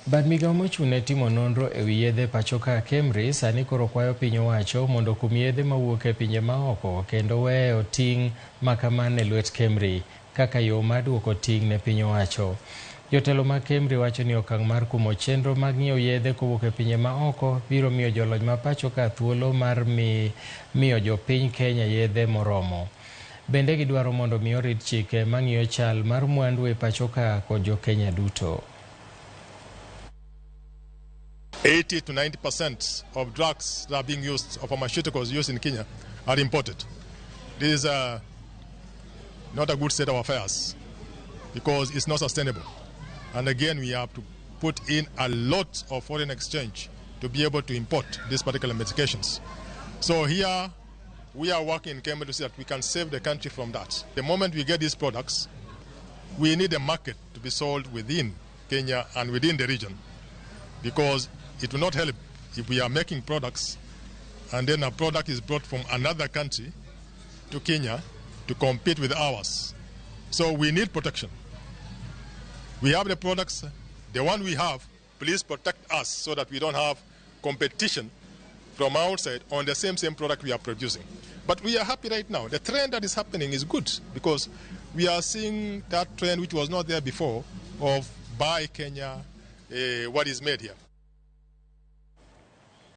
Bad migawo mochung'ne timo nonro e wi yedhe pachoka Kemri sani koro kwayo piny owacho mondo kum yedhe mawuok e pinje maoko kendo weyo ting' makaman e lwet Kemri kaka yo mar duoko ting' ne piny owacho. Jotelo mag Kemri wacho ni okang' mar kumo chenro mag ng'iewo yedhe kowuok e pinje maoko biro miyo jolony ma pachoka thuolo mar miyo jopiny Kenya yedhe moromo. Bende gidwaro mondo mi orit chike mang'iyo chal mar mwandu e pachoka kod jo Kenya duto. 80 to 90% of drugs that are being used, or pharmaceuticals used in Kenya, are imported. This is not a good state of affairs because it's not sustainable. And again, we have to put in a lot of foreign exchange to be able to import these particular medications. So here, we are working in Kemri to see that we can save the country from that. The moment we get these products, we need a market to be sold within Kenya and within the region, because it will not help if we are making products and then a product is brought from another country to Kenya to compete with ours. So we need protection. We have the products, the one we have, please protect us so that we don't have competition from outside on the same product we are producing. But we are happy right now. The trend that is happening is good because we are seeing that trend which was not there before of buy Kenya, what is made here.